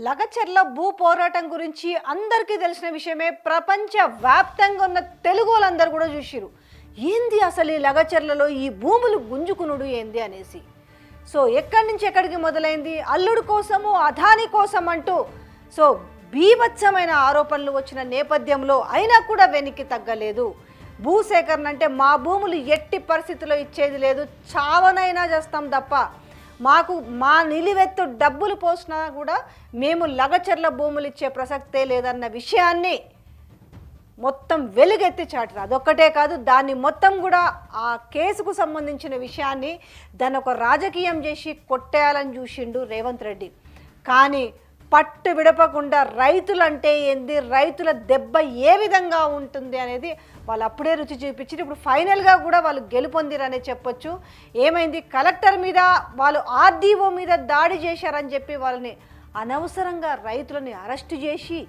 లగచర్ల భూ పోరాటం గురించి అందరికీ తెలిసిన విషయమే. ప్రపంచ వ్యాప్తంగా ఉన్న తెలుగు వాళ్ళందరూ కూడా చూసిరు ఏంది అసలు ఈ లగచర్లలో ఈ భూములు గుంజుకునుడు ఏంది అనేసి. సో ఎక్కడి నుంచి ఎక్కడికి మొదలైంది, అల్లుడు కోసము అదాని కోసం అంటూ సో బీభత్సమైన ఆరోపణలు వచ్చిన నేపథ్యంలో అయినా కూడా వెనక్కి తగ్గలేదు. భూసేకరణ అంటే మా భూములు ఎట్టి పరిస్థితుల్లో ఇచ్చేది లేదు, చావనైనా చేస్తాం తప్ప మాకు మా నిలివెత్తు డబ్బులు పోసినా కూడా మేము లగచర్ల భూములు ఇచ్చే ప్రసక్తే లేదన్న విషయాన్ని మొత్తం వెలుగెత్తి చాటారు. అదొక్కటే కాదు, దాన్ని మొత్తం కూడా ఆ కేసుకు సంబంధించిన విషయాన్ని దాన్ని ఒక రాజకీయం చేసి కొట్టేయాలని చూసిండు రేవంత్ రెడ్డి. కానీ పట్టు విడపకుండా రైతులంటే ఏంది, రైతుల దెబ్బ ఏ విధంగా ఉంటుంది అనేది వాళ్ళు అప్పుడే రుచి చూపించారు. ఇప్పుడు ఫైనల్గా కూడా వాళ్ళు గెలుపొందిరనే చెప్పొచ్చు. ఏమైంది, కలెక్టర్ మీద వాళ్ళు ఆర్డీఓ మీద దాడి చేశారని చెప్పి వాళ్ళని అనవసరంగా రైతులని అరెస్టు చేసి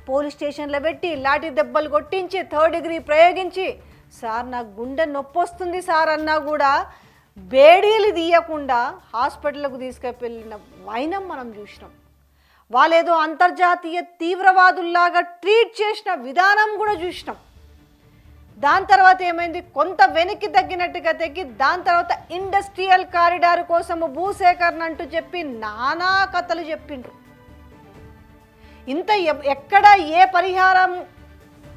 పోలీస్ స్టేషన్లో పెట్టి లాఠీ దెబ్బలు కొట్టించి 3rd డిగ్రీ ప్రయోగించి సార్ నాకు గుండె నొప్పి వస్తుంది సార్ అన్నా కూడా బేడీలు తీయకుండా హాస్పిటల్కు తీసుకెళ్ళిన వైనం మనం చూసినాం. వాళ్ళేదో అంతర్జాతీయ తీవ్రవాదుల్లాగా ట్రీట్ చేసిన విధానం కూడా చూసినాం. దాని తర్వాత ఏమైంది, కొంత వెనక్కి తగ్గినట్టుగా తగ్గి దాని తర్వాత ఇండస్ట్రియల్ కారిడార్ కోసము భూసేకరణ అంటూ చెప్పి నానా కథలు చెప్పిండ్రు. ఇంత ఎక్కడ ఏ పరిహారం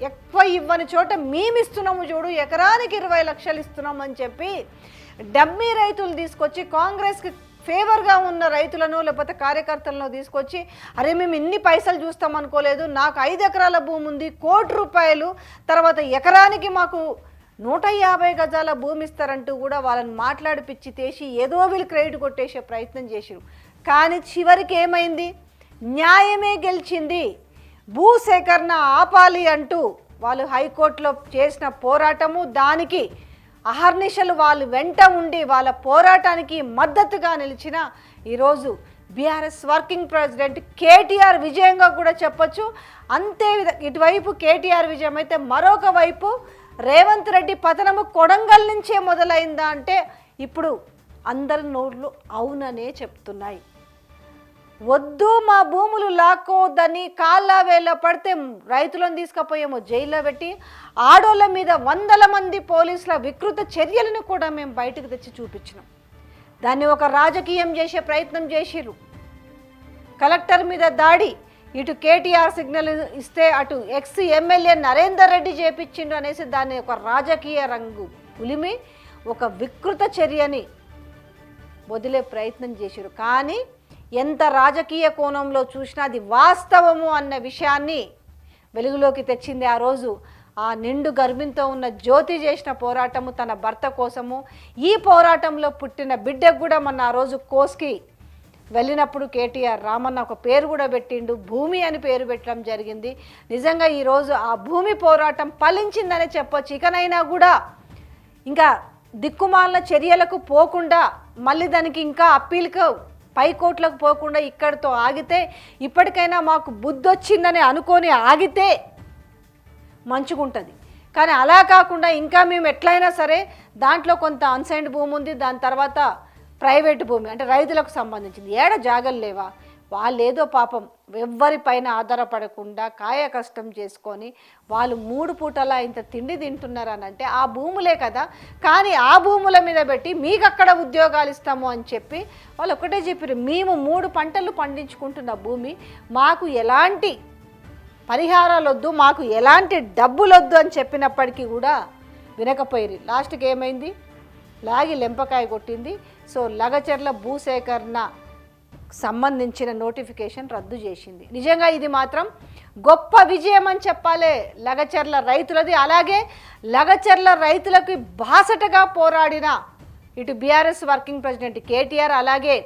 ఎక్కువ ఇవ్వని చోట మేమిస్తున్నాము చూడు, ఎకరానికి 20 లక్షలు ఇస్తున్నామని చెప్పి డమ్మీ రైతులు తీసుకొచ్చి కాంగ్రెస్కి ఫేవర్గా ఉన్న రైతులను లేకపోతే కార్యకర్తలను తీసుకొచ్చి అరే మేము ఇన్ని పైసలు చూస్తాం అనుకోలేదు, నాకు 5 ఎకరాల భూమి ఉంది, 1 కోటి రూపాయలు, తర్వాత ఎకరానికి మాకు 150 గజాల భూమి ఇస్తారంటూ కూడా వాళ్ళని మాట్లాడిపిచ్చి తీసి ఏదో వీళ్ళు క్రెడిట్ కొట్టేసే ప్రయత్నం చేసిరు. కానీ చివరికి ఏమైంది, న్యాయమే గెలిచింది. భూసేకరణ ఆపాలి అంటూ వాళ్ళు హైకోర్టులో చేసిన పోరాటము, దానికి అహర్నిశలు వాళ్ళు వెంట ఉండి వాళ్ళ పోరాటానికి మద్దతుగా నిలిచిన ఈరోజు బీఆర్ఎస్ వర్కింగ్ ప్రెసిడెంట్ కేటీఆర్ విజయంగా కూడా చెప్పొచ్చు. అంతే ఇటువైపు కేటీఆర్ విజయం అయితే మరొక వైపు రేవంత్ రెడ్డి పతనము కొడంగల్ నుంచే మొదలైందా అంటే ఇప్పుడు అందరి నోళ్ళు అవుననే చెప్తున్నాయి. వద్దు మా భూములు లాక్కోవద్దని కాళ్ళ వేళ పడితే రైతులను తీసుకుపోయేమో జైల్లో పెట్టి ఆడోళ్ళ మీద 100 మంది పోలీసుల వికృత చర్యలను కూడా మేము బయటకు తెచ్చి చూపించినాం. దాన్ని ఒక రాజకీయం చేసే ప్రయత్నం చేసిర్రు. కలెక్టర్ మీద దాడి, ఇటు కేటీఆర్ సిగ్నల్ ఇస్తే అటు ఎక్స్ ఎమ్మెల్యే నరేందర్ రెడ్డి చేపించిండు అనేసి దాన్ని ఒక రాజకీయ రంగు పులిమి ఒక వికృత చర్యని వదిలే ప్రయత్నం చేసిరు. కానీ ఎంత రాజకీయ కోణంలో చూసినా అది వాస్తవము అన్న విషయాన్ని వెలుగులోకి తెచ్చింది ఆ రోజు. ఆ నిండు గర్భింతో ఉన్న జ్యోతి చేసిన పోరాటము తన భర్త కోసము. ఈ పోరాటంలో పుట్టిన బిడ్డకు కూడా మొన్న ఆ రోజు కోస్కి వెళ్ళినప్పుడు కేటీఆర్ రామన్న ఒక పేరు కూడా పెట్టిండు, భూమి అని పేరు పెట్టడం జరిగింది. నిజంగా ఈరోజు ఆ భూమి పోరాటం ఫలించిందనే చెప్పొచ్చు. ఇకనైనా కూడా ఇంకా దిక్కుమాలిన చర్యలకు పోకుండా మళ్ళీ దానికి ఇంకా అప్పీల్కు పైకోట్లకు పోకుండా ఇక్కడితో ఆగితే, ఇప్పటికైనా మాకు బుద్ధి వచ్చిందని అనుకొని ఆగితే మంచిగుంటుంది. కానీ అలా కాకుండా ఇంకా మేము ఎట్లయినా సరే దాంట్లో కొంత అన్సైన్డ్ భూమి ఉంది, దాని తర్వాత ప్రైవేట్ భూమి అంటే రైతులకు సంబంధించింది, ఏడ జాగలు లేవా, వాళ్ళు ఏదో పాపం ఎవ్వరిపైన ఆధారపడకుండా కాయ కష్టం చేసుకొని వాళ్ళు 3 పూటలా ఇంత తిండి తింటున్నారని అంటే ఆ భూములే కదా. కానీ ఆ భూముల మీద పెట్టి మీకు అక్కడ ఉద్యోగాలు ఇస్తాము అని చెప్పి వాళ్ళు ఒకటే చెప్పారు, మేము 3 పంటలు పండించుకుంటున్న భూమి, మాకు ఎలాంటి పరిహారాలు వద్దు, మాకు ఎలాంటి డబ్బులు వద్దు అని చెప్పినప్పటికీ కూడా వినకపోయారు. లాస్ట్కి ఏమైంది, లాగి లెంపకాయ కొట్టింది. సో లగచర్ల భూసేకరణ సంబంధించిన నోటిఫికేషన్ రద్దు చేసింది. నిజంగా ఇది మాత్రం గొప్ప విజయం అని చెప్పాలి లగచర్ల రైతులది. అలాగే లగచర్ల రైతులకు బాసటగా పోరాడిన ఇటు బీఆర్ఎస్ వర్కింగ్ ప్రెసిడెంట్ కేటీఆర్, అలాగే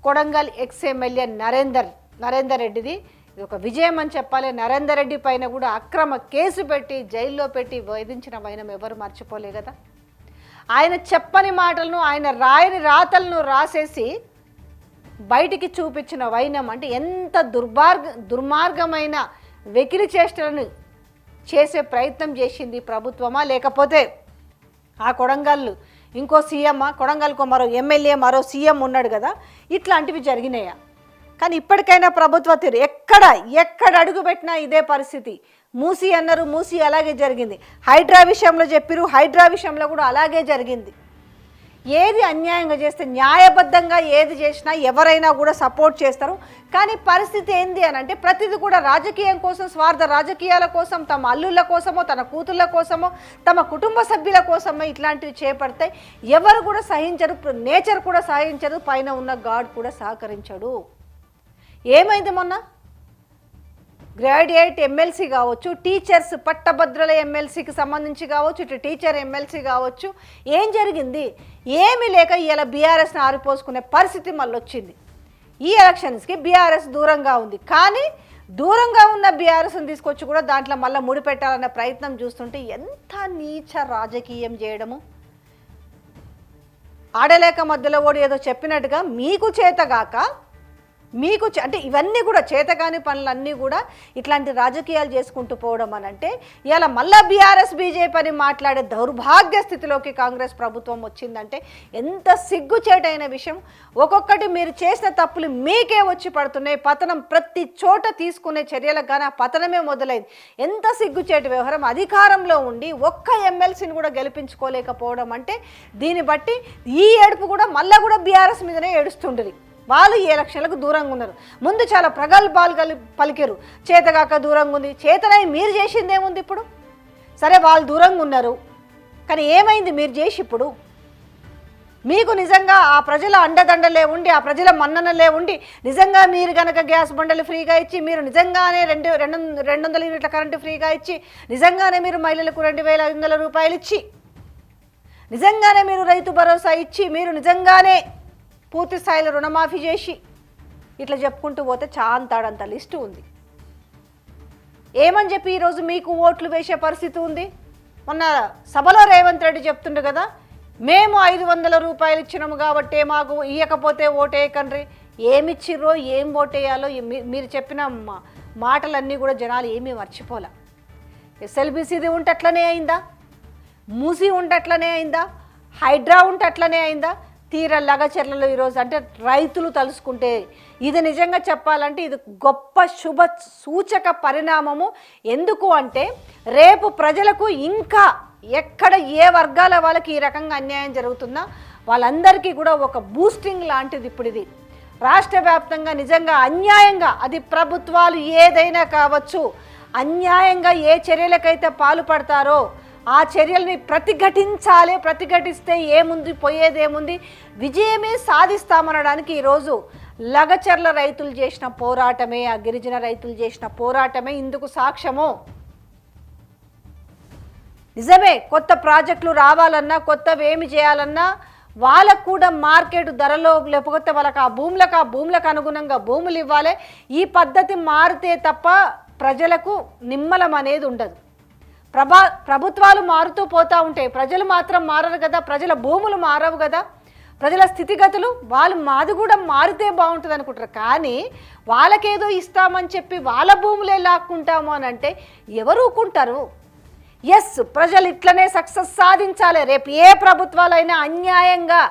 కొడంగల్ ఎక్స్ ఎమ్మెల్యే నరేందర్ రెడ్డిది ఇది ఒక విజయం అని చెప్పాలి. నరేందర్ రెడ్డి పైన కూడా అక్రమ కేసు పెట్టి జైల్లో పెట్టి వేధించిన వైనం ఎవరు మర్చిపోలే కదా. ఆయన చెప్పని మాటలను, ఆయన రాయని రాతలను రాసేసి బయటికి చూపించిన వైనం అంటే ఎంత దుర్మార్గమైన వెకిలి చేష్టలను చేసే ప్రయత్నం చేసింది ప్రభుత్వమా, లేకపోతే ఆ కొడంగల్ ఇంకో సీఎమ్మా, కొడంగల్కు మరో ఎమ్మెల్యే మరో సీఎం ఉన్నాడు కదా, ఇట్లాంటివి జరిగినాయా? కానీ ఇప్పటికైనా ప్రభుత్వ తీరు ఎక్కడ అడుగు పెట్టినా ఇదే పరిస్థితి. మూసి అన్నారు, మూసి అలాగే జరిగింది. హైడ్రా విషయంలో చెప్పిరు, హైడ్రా విషయంలో కూడా అలాగే జరిగింది. ఏది అన్యాయంగా చేస్తే, న్యాయబద్ధంగా ఏది చేసినా ఎవరైనా కూడా సపోర్ట్ చేస్తారు. కానీ పరిస్థితి ఏంది అని అంటే ప్రతిదీ కూడా రాజకీయం కోసం, స్వార్థ రాజకీయాల కోసం, తమ అల్లుళ్ళ కోసమో, తన కూతుళ్ళ కోసమో, తమ కుటుంబ సభ్యుల కోసమో ఇట్లాంటివి చేపడతాయి. ఎవరు కూడా సహించరు, నేచర్ కూడా సహించరు, పైన ఉన్న గాడ్ కూడా సహకరించడు. ఏమైంది మొన్న? గ్రాడ్యుయేట్ ఎమ్మెల్సీ కావచ్చు, టీచర్స్ పట్టభద్రుల ఎమ్మెల్సీకి సంబంధించి కావచ్చు, ఇటు టీచర్ ఎమ్మెల్సీ కావచ్చు, ఏం జరిగింది? ఏమీ లేక ఇలా బీఆర్ఎస్ని ఆరిపోసుకునే పరిస్థితి మళ్ళీ వచ్చింది. ఈ ఎలక్షన్స్కి బీఆర్ఎస్ దూరంగా ఉంది. కానీ దూరంగా ఉన్న బీఆర్ఎస్ని తీసుకొచ్చి కూడా దాంట్లో మళ్ళీ ముడిపెట్టాలన్న ప్రయత్నం చూస్తుంటే ఎంత నీచ రాజకీయం చేయడము. ఆడలేక మధ్యలో ఓడి ఏదో చెప్పినట్టుగా మీకు చేతగాక అంటే ఇవన్నీ కూడా చేతగాని పనులన్నీ కూడా ఇట్లాంటి రాజకీయాలు చేసుకుంటూ పోవడం అని అంటే ఇలా మళ్ళీ బీఆర్ఎస్ బీజేపీ అని మాట్లాడే దౌర్భాగ్య స్థితిలోకి కాంగ్రెస్ ప్రభుత్వం వచ్చిందంటే ఎంత సిగ్గుచేటైన విషయం. ఒక్కొక్కటి మీరు చేసిన తప్పులు మీకే వచ్చి పడుతున్నాయి. పతనం ప్రతి చోట తీసుకునే చర్యలకు కానీ ఆ పతనమే మొదలైంది. ఎంత సిగ్గుచేటు వ్యవహారం. అధికారంలో ఉండి ఒక్క ఎమ్మెల్సీని కూడా గెలిపించుకోలేకపోవడం అంటే దీన్ని బట్టి ఈ ఏడుపు కూడా మళ్ళీ కూడా బీఆర్ఎస్ మీదనే ఏడుస్తుండేది. వాళ్ళు ఈ ఎలక్షన్లకు దూరంగా ఉన్నారు. ముందు చాలా ప్రగల్భాలు పలికారు, చేతగాక దూరంగా ఉంది. చేతనై మీరు చేసింది ఏముంది ఇప్పుడు? సరే వాళ్ళు దూరంగా ఉన్నారు, కానీ ఏమైంది మీరు చేసి? ఇప్పుడు మీకు నిజంగా ఆ ప్రజల అండదండలే ఉండి, ఆ ప్రజల మన్ననలే ఉండి, నిజంగా మీరు కనుక గ్యాస్ బండలు ఫ్రీగా ఇచ్చి, మీరు నిజంగానే 200 యూనిట్ల కరెంటు ఫ్రీగా ఇచ్చి, నిజంగానే మీరు మహిళలకు 2500 రూపాయలు ఇచ్చి, నిజంగానే మీరు రైతు భరోసా ఇచ్చి, మీరు నిజంగానే పూర్తి స్థాయిలో రుణమాఫీ చేసి, ఇట్లా చెప్పుకుంటూ పోతే చాంతాడంత లిస్టు ఉంది. ఏమని చెప్పి ఈరోజు మీకు ఓట్లు వేసే పరిస్థితి ఉంది? మొన్న సభలో రేవంత్ రెడ్డి చెప్తుండే కదా, మేము 500 రూపాయలు ఇచ్చినాము కాబట్టి మాకు ఇవ్వకపోతే ఓటేయకండ్రి. ఏమిచ్చిర్రో, ఏం ఓటేయాలో మీరు చెప్పిన మాటలన్నీ కూడా జనాలు ఏమీ మర్చిపోలే. ఎస్ఎల్బీసీది ఉంటే అట్లనే అయిందా? మూసి ఉంటే అట్లనే అయిందా? హైడ్రా ఉంటే అట్లనే అయిందా? తీర లగచర్లలో ఈరోజు అంటే రైతులు తలుసుకుంటే ఇది నిజంగా చెప్పాలంటే ఇది గొప్ప శుభ సూచక పరిణామము. ఎందుకు అంటే రేపు ప్రజలకు ఇంకా ఎక్కడ ఏ వర్గాల వాళ్ళకి ఈ రకంగా అన్యాయం జరుగుతుందో వాళ్ళందరికీ కూడా ఒక బూస్టింగ్ లాంటిది. ఇప్పుడు ఇది రాష్ట్ర వ్యాప్తంగా నిజంగా అన్యాయంగా, అది ప్రభుత్వాలు ఏదైనా కావచ్చు, అన్యాయంగా ఏ చర్యలకైతే పాల్పడతారో ఆ చర్యల్ని ప్రతిఘటించాలి. ప్రతిఘటిస్తే ఏముంది, పోయేదేముంది, విజయమే సాధిస్తామనడానికి ఈరోజు లగచర్ల రైతులు చేసిన పోరాటమే, ఆ గిరిజన రైతులు చేసిన పోరాటమే ఇందుకు సాక్ష్యము. నిజమే, కొత్త ప్రాజెక్టులు రావాలన్నా, కొత్తవి ఏమి చేయాలన్నా వాళ్ళకు కూడా మార్కెట్ ధరలో, లేకపోతే వాళ్ళకి ఆ భూములకు అనుగుణంగా భూములు ఇవ్వాలి. ఈ పద్ధతి మారితే తప్ప ప్రజలకు నిమ్మలం అనేది ఉండదు. ప్రభుత్వాలు మారుతూ పోతూ ఉంటాయి, ప్రజలు మాత్రం మారరు కదా, ప్రజల భూములు మారవు కదా, ప్రజల స్థితిగతులు వాళ్ళు మాది కూడా మారితే బాగుంటుంది అనుకుంటారు. కానీ వాళ్ళకేదో ఇస్తామని చెప్పి వాళ్ళ భూములే లాక్కుంటాము అని అంటే ఎవరు ఊరుకుంటారు? ఎస్, ప్రజలు ఇట్లనే సక్సెస్ సాధించాలి. రేపు ఏ ప్రభుత్వాలైనా అన్యాయంగా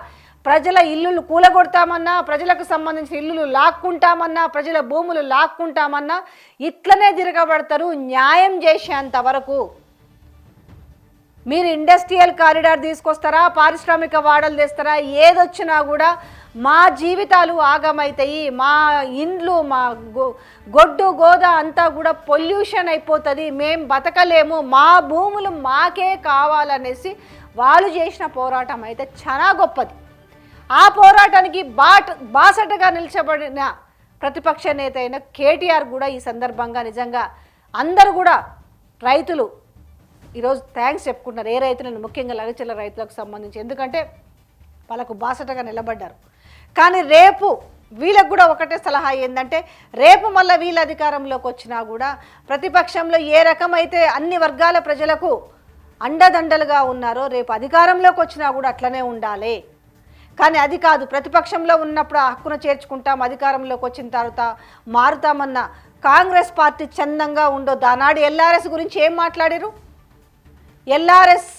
ప్రజల ఇల్లులు కూలగొడతామన్నా, ప్రజలకు సంబంధించిన ఇల్లులు లాక్కుంటామన్నా, ప్రజల భూములు లాక్కుంటామన్నా ఇట్లనే తిరగబడతారు. న్యాయం చేసేంత వరకు మీరు ఇండస్ట్రియల్ కారిడార్ తీసుకొస్తారా, పారిశ్రామిక వాడలు తెస్తారా, ఏదొచ్చినా కూడా మా జీవితాలు ఆగమవుతాయి, మా ఇండ్లు, మా గొడ్డు గోద అంతా కూడా పొల్యూషన్ అయిపోతుంది, మేం బతకలేము, మా భూములు మాకే కావాలనేసి వాళ్ళు చేసిన పోరాటం అయితే చాలా గొప్పది. ఆ పోరాటానికి బాసటగా నిలిచబడిన ప్రతిపక్ష నేత అయిన కేటీఆర్ కూడా ఈ సందర్భంగా నిజంగా అందరూ కూడా రైతులు ఈరోజు థ్యాంక్స్ చెప్పుకుంటున్నారు. ఏ రైతులను, ముఖ్యంగా లగచర్ల రైతులకు సంబంధించి, ఎందుకంటే వాళ్ళకు బాసటగా నిలబడ్డారు. కానీ రేపు వీళ్ళకు కూడా ఒకటే సలహా ఏంటంటే, రేపు మళ్ళీ వీళ్ళ అధికారంలోకి వచ్చినా కూడా ప్రతిపక్షంలో ఏ రకమైతే అన్ని వర్గాల ప్రజలకు అండదండలుగా ఉన్నారో రేపు అధికారంలోకి వచ్చినా కూడా అట్లనే ఉండాలి. కానీ అది కాదు, ప్రతిపక్షంలో ఉన్నప్పుడు ఆ హక్కును చేర్చుకుంటాం, అధికారంలోకి వచ్చిన తర్వాత మారుతామన్న కాంగ్రెస్ పార్టీ చందంగా ఉండొద్దు. ఆనాడు ఎల్ఆర్ఎస్ గురించి ఏం మాట్లాడారు? ఎల్ఆర్ఎస్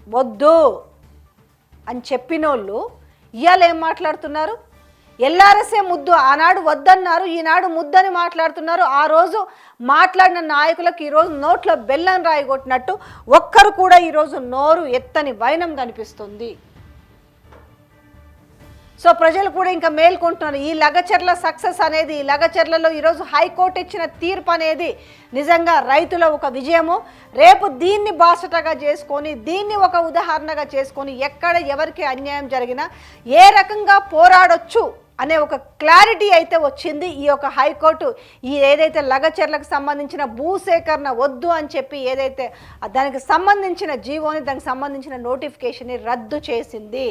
వద్దు అని చెప్పినోళ్ళు ఇవాళ ఏం మాట్లాడుతున్నారు? ఎల్ఆర్ఎస్ఏ ముద్దు ఆనాడు వద్దన్నారు, ఈనాడు ముద్దని మాట్లాడుతున్నారు. ఆ రోజు మాట్లాడిన నాయకులకు ఈరోజు నోట్లో బెల్లం రాయి కొట్టినట్టు ఒక్కరు కూడా ఈరోజు నోరు ఎత్తని వైనం కనిపిస్తుంది. సో ప్రజలు కూడా ఇంకా మేల్కొంటున్నారు. ఈ లగచర్ల సక్సెస్ అనేది, ఈ లగచర్లలో ఈరోజు హైకోర్టు ఇచ్చిన తీర్పు అనేది నిజంగా రైతుల ఒక విజయము. రేపు దీన్ని బాసటగా చేసుకొని, దీన్ని ఒక ఉదాహరణగా చేసుకొని ఎక్కడ ఎవరికి అన్యాయం జరిగినా ఏ రకంగా పోరాడొచ్చు అనే ఒక క్లారిటీ అయితే వచ్చింది. ఈ యొక్క హైకోర్టు ఈ ఏదైతే లగచర్లకు సంబంధించిన భూసేకరణ వద్దు అని చెప్పి ఏదైతే దానికి సంబంధించిన జీవోని, దానికి సంబంధించిన నోటిఫికేషన్ని రద్దు చేసింది.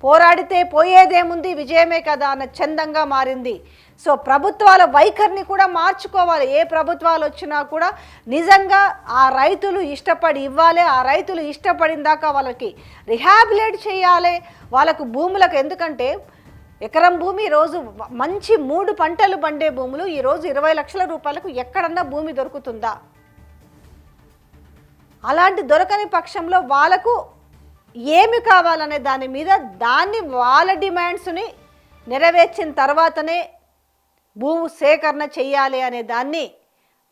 పోరాడితే పోయేదేముంది, విజయమే కదా అన్న చందంగా మారింది. సో ప్రభుత్వాల వైఖరిని కూడా మార్చుకోవాలి. ఏ ప్రభుత్వాలు వచ్చినా కూడా నిజంగా ఆ రైతులు ఇష్టపడి ఇవ్వాలి, ఆ రైతులు ఇష్టపడిన దాకా వాళ్ళకి రిహాబిలేట్ చేయాలి వాళ్ళకు భూములకు. ఎందుకంటే ఎకరం భూమి ఈరోజు మంచి 3 పంటలు పండే భూములు ఈరోజు 20 లక్షల రూపాయలకు ఎక్కడన్నా భూమి దొరుకుతుందా? అలాంటి దొరకని పక్షంలో వాళ్ళకు ఏమి కావాలనే దాని మీద దాన్ని వాళ్ళ డిమాండ్స్ని నెరవేర్చిన తర్వాతనే భూ సేకరణ చెయ్యాలి అనే దాన్ని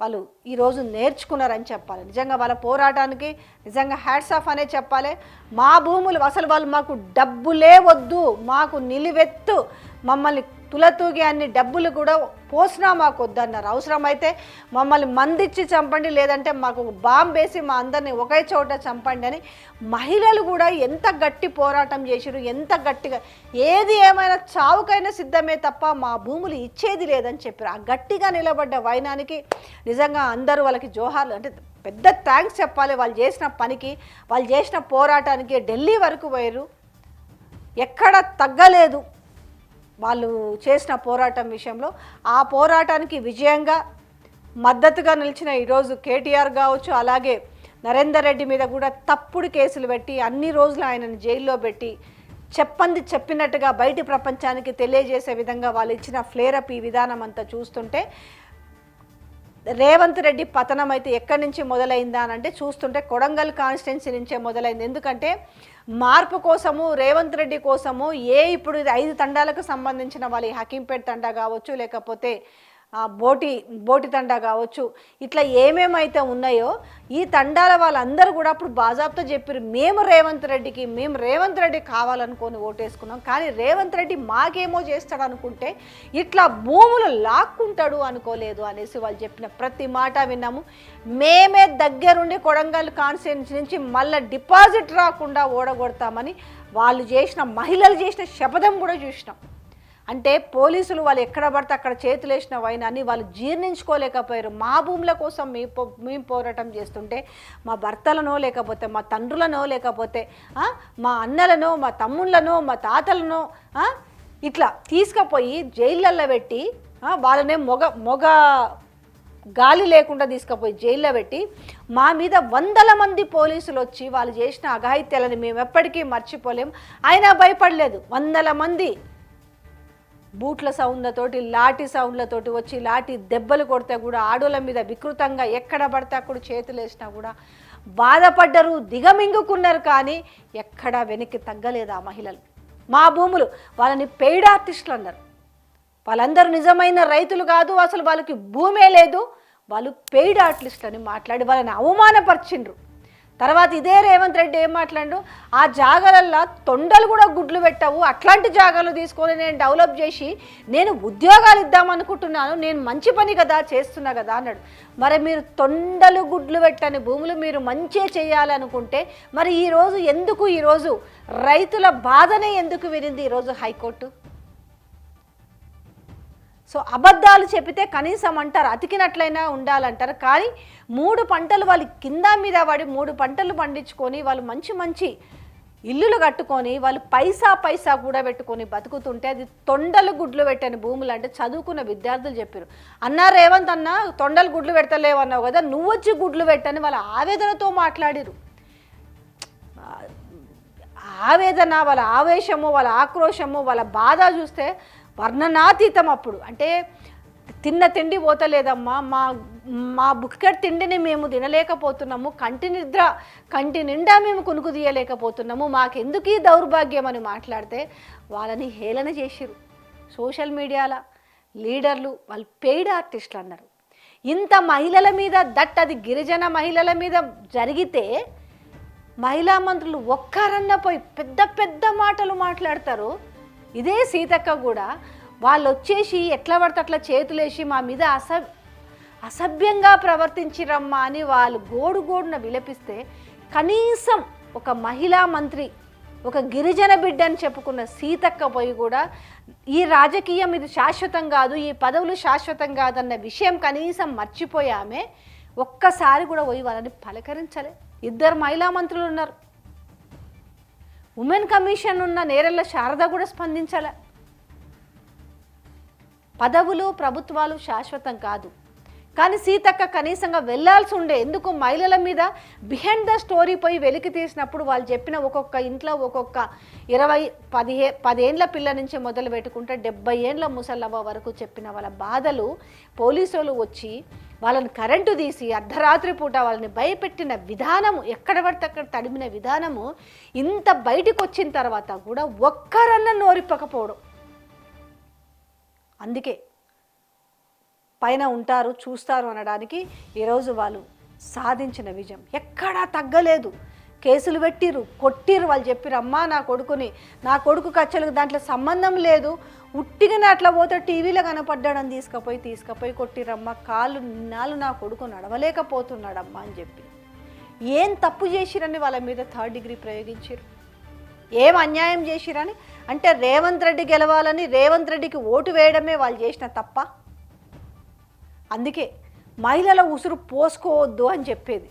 వాళ్ళు ఈరోజు నేర్చుకున్నారని చెప్పాలి. నిజంగా వాళ్ళ పోరాటానికి నిజంగా హ్యాట్స్ ఆఫ్ అనే చెప్పాలి. మా భూములు అసలు వాళ్ళు మాకు డబ్బులే వద్దు, మాకు నిలువెత్తు మమ్మల్ని తులతూగి అన్ని డబ్బులు కూడా పోసినా మాకు వద్దన్నారు. అవసరమైతే మమ్మల్ని మందిచ్చి చంపండి, లేదంటే మాకు బాంబు వేసి మా అందరినీ ఒకే చోట చంపండి అని మహిళలు కూడా ఎంత గట్టి పోరాటం చేసిరు, ఎంత గట్టిగా ఏది ఏమైనా చావుకైనా సిద్ధమే తప్ప మా భూములు ఇచ్చేది లేదని చెప్పారు. ఆ గట్టిగా నిలబడ్డ వైనానికి నిజంగా అందరూ వాళ్ళకి జోహార్లు, అంటే పెద్ద థ్యాంక్స్ చెప్పాలి. వాళ్ళు చేసిన పనికి, వాళ్ళు చేసిన పోరాటానికి ఢిల్లీ వరకు పోయారు, ఎక్కడ తగ్గలేదు వాళ్ళు చేసిన పోరాటం విషయంలో. ఆ పోరాటానికి విజయంగా మద్దతుగా నిలిచిన ఈరోజు కేటీఆర్ కావచ్చు, అలాగే నరేందర్ రెడ్డి మీద కూడా తప్పుడు కేసులు పెట్టి అన్ని రోజులు ఆయనను జైల్లో పెట్టి చెప్పంది చెప్పినట్టుగా బయటి ప్రపంచానికి తెలియజేసే విధంగా వాళ్ళు ఇచ్చిన ఫ్లేరప్ ఈ విధానం అంతా చూస్తుంటే రేవంత్ రెడ్డి పతనం అయితే ఎక్కడి నుంచి మొదలైందా అని అంటే చూస్తుంటే కొడంగల్ కాన్స్టిట్యున్సీ నుంచే మొదలైంది. ఎందుకంటే మార్పు కోసము, రేవంత్ రెడ్డి కోసము ఇప్పుడు 5 తండాలకు సంబంధించిన వాళ్ళ హకీంపేట్ తండా కావచ్చు, లేకపోతే బోటి తండా కావచ్చు, ఇట్లా ఏమేమైతే ఉన్నాయో ఈ తండాల వాళ్ళందరూ కూడా అప్పుడు బాజాబ్తో చెప్పారు, మేము రేవంత్ రెడ్డి కావాలనుకొని ఓటేసుకున్నాం, కానీ రేవంత్ రెడ్డి మాకేమో చేస్తాడు అనుకుంటే ఇట్లా భూములు లాక్కుంటాడు అనుకోలేదు అనేసి వాళ్ళు చెప్పిన ప్రతి మాట విన్నాము. మేమే దగ్గరుండి కొడంగల్ కాన్స్టిట్యున్సీ నుంచి మళ్ళీ డిపాజిట్ రాకుండా ఓడగొడతామని మహిళలు చేసిన శపథం కూడా చూసినాం. అంటే పోలీసులు వాళ్ళు ఎక్కడ పడితే అక్కడ చేతులేసిన వైనాన్ని వాళ్ళు జీర్ణించుకోలేకపోయారు. మా భూముల కోసం మేము పోరాటం చేస్తుంటే మా భర్తలనో, లేకపోతే మా తండ్రులనో, లేకపోతే మా అన్నలనో, మా తమ్ముళ్ళనో, మా తాతలనో ఇట్లా తీసుకుపోయి జైళ్ళల్లో పెట్టి వాళ్ళనే మొగ గాలి లేకుండా తీసుకుపోయి జైల్లో పెట్టి మా మీద 100 మంది పోలీసులు వచ్చి వాళ్ళు చేసిన అఘాయిత్యాలని మేము ఎప్పటికీ మర్చిపోలేం. అయినా భయపడలేదు. 100 మంది బూట్ల సౌండ్లతోటి, లాఠీ సౌండ్లతోటి వచ్చి లాఠీ దెబ్బలు కొడితే కూడా ఆడోళ్ళ మీద వికృతంగా ఎక్కడ పడితే అక్కడ చేతులు వేసినా కూడా బాధపడ్డరు, దిగమింగుకున్నారు, కానీ ఎక్కడా వెనక్కి తగ్గలేదు ఆ మహిళలు. మా భూములు వాళ్ళని పెయిడ్ ఆర్టిస్టులు అన్నారు. వాళ్ళందరూ నిజమైన రైతులు కాదు, అసలు వాళ్ళకి భూమే లేదు, వాళ్ళు పెయిడ్ ఆర్టిస్టులు అని మాట్లాడి వాళ్ళని అవమానపరిచిండ్రు. తర్వాత ఇదే రేవంత్ రెడ్డి ఏం మాట్లాడు, ఆ జాగాలల్లో తొండలు కూడా గుడ్లు పెట్టవు, అట్లాంటి జాగాలు తీసుకొని నేను డెవలప్ చేసి నేను ఉద్యోగాలు ఇద్దామనుకుంటున్నాను, నేను మంచి పని కదా చేస్తున్నా కదా అన్నాడు. మరి మీరు తొండలు గుడ్లు పెట్టని భూములు మీరు మంచిగా చేయాలనుకుంటే మరి ఈరోజు రైతుల బాధనే ఎందుకు వినింది ఈరోజు హైకోర్టు? సో అబద్ధాలు చెప్పితే కనీసం అంటారు అతికినట్లయినా ఉండాలంటారు, కానీ 3 పంటలు వాళ్ళు కింద మీద పడి 3 పంటలు పండించుకొని వాళ్ళు మంచి ఇల్లులు కట్టుకొని వాళ్ళు పైసా కూడా పెట్టుకొని బతుకుతుంటే అది తొండలు గుడ్లు పెట్టని భూములు అంటే చదువుకున్న విద్యార్థులు చెప్పారు. అన్నా రేవంత్ అన్న తొండలు గుడ్లు పెడతలేవన్నావు కదా, నువ్వు వచ్చి గుడ్లు పెట్టని వాళ్ళ ఆవేదనతో మాట్లాడిరు. ఆవేదన, వాళ్ళ ఆవేశము, వాళ్ళ ఆక్రోశము, వాళ్ళ బాధ చూస్తే వర్ణనాతీతం. అప్పుడు అంటే తిన్న తిండి పోతలేదమ్మా, మా మా బుక్కడి తిండిని మేము తినలేకపోతున్నాము, కంటి నిండా మేము కునుకు తీయలేకపోతున్నాము, మాకెందుకు ఈ దౌర్భాగ్యం అని మాట్లాడితే వాళ్ళని హేళన చేసిరు సోషల్ మీడియాలో లీడర్లు. వాళ్ళు పెయిడ్ ఆర్టిస్టులు అన్నారు. ఇంత మహిళల మీద అది గిరిజన మహిళల మీద జరిగితే మహిళా మంత్రులు ఒక్కరన్నా పోయి పెద్ద పెద్ద మాటలు మాట్లాడతారు. ఇదే సీతక్క కూడా వాళ్ళు వచ్చేసి ఎట్లా పడితే అట్లా చేతులేసి మా మీద అసభ్యంగా ప్రవర్తించిరమ్మా అని వాళ్ళు గోడున విలపిస్తే కనీసం ఒక మహిళా మంత్రి, ఒక గిరిజన బిడ్డ అని చెప్పుకున్న సీతక్క పోయి కూడా ఈ రాజకీయం ఇది శాశ్వతం కాదు, ఈ పదవులు శాశ్వతం కాదన్న విషయం కనీసం మర్చిపోయి ఆమె ఒక్కసారి కూడా పోయి వాళ్ళని పలకరించలే. 2 మహిళా మంత్రులు ఉన్నారు. ఉమెన్ కమిషన్ ఉన్న నేరెళ్ళ శారద కూడా స్పందించలే. పదవులు ప్రభుత్వాలు శాశ్వతం కాదు, కానీ సీతక్క కనీసంగా వెళ్ళాల్సి ఉండే. ఎందుకు మహిళల మీద బిహైండ్ ద స్టోరీ పోయి వెలికి తీసినప్పుడు వాళ్ళు చెప్పిన ఒక్కొక్క ఇంట్లో ఒక్కొక్క 10 ఏండ్ల పిల్ల నుంచి మొదలు పెట్టుకుంటే 70 ఏండ్ల ముసలవ్వ వరకు చెప్పిన వాళ్ళ బాధలు పోలీసులు వచ్చి వాళ్ళని కరెంటు తీసి అర్ధరాత్రి పూట వాళ్ళని భయపెట్టిన విధానము, ఎక్కడ పడితే అక్కడ తడిమిన విధానము, ఇంత బయటికి వచ్చిన తర్వాత కూడా ఒక్కరన్నా నోరిప్పకపోవడం. అందుకే పైన ఉంటారు చూస్తారు అనడానికి ఈరోజు వాళ్ళు సాధించిన విజయం ఎక్కడా తగ్గలేదు. కేసులు పెట్టిరు, కొట్టిరు. వాళ్ళు చెప్పిరు అమ్మా నా కొడుకు కచ్చలకు దాంట్లో సంబంధం లేదు, ఉట్టిగానే అట్లా పోతే టీవీలో కనపడ్డాడని తీసుకుపోయి కొట్టిరమ్మా, కాళ్ళు నిన్నాళ్ళు నా కొడుకు నడవలేకపోతున్నాడమ్మా అని చెప్పి. ఏం తప్పు చేసిరని వాళ్ళ మీద 3rd డిగ్రీ ప్రయోగించారు? ఏం అన్యాయం చేసిరని అంటే రేవంత్ రెడ్డి గెలవాలని రేవంత్ రెడ్డికి ఓటు వేయడమే వాళ్ళు చేసిన తప్ప. అందుకే మహిళల ఉసురు పోసుకోవద్దు అని చెప్పేది.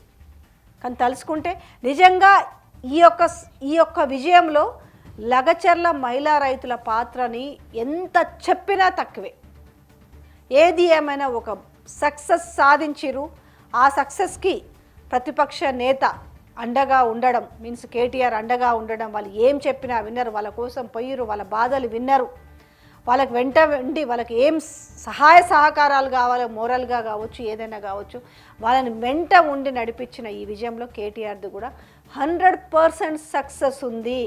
కానీ తలుసుకుంటే నిజంగా ఈ యొక్క విజయంలో లగచర్ల మహిళా రైతుల పాత్రని ఎంత చెప్పినా తక్కువే. ఏది ఏమైనా ఒక సక్సెస్ సాధించిరు. ఆ సక్సెస్కి ప్రతిపక్ష నేత అండగా ఉండడం, మీన్స్ కేటీఆర్ అండగా ఉండడం, వాళ్ళు ఏం చెప్పినా విన్నారు, వాళ్ళ కోసం పోయిరు, వాళ్ళ బాధలు విన్నారు, వాళ్ళకి వెంట ఉండి వాళ్ళకి ఏం సహాయ సహకారాలు కావాలో మోరల్గా కావచ్చు ఏదైనా కావచ్చు వాళ్ళని వెంట ఉండి నడిపించిన ఈ విజయంలో కేటీఆర్ది కూడా 100% సక్సెస్ ఉంది.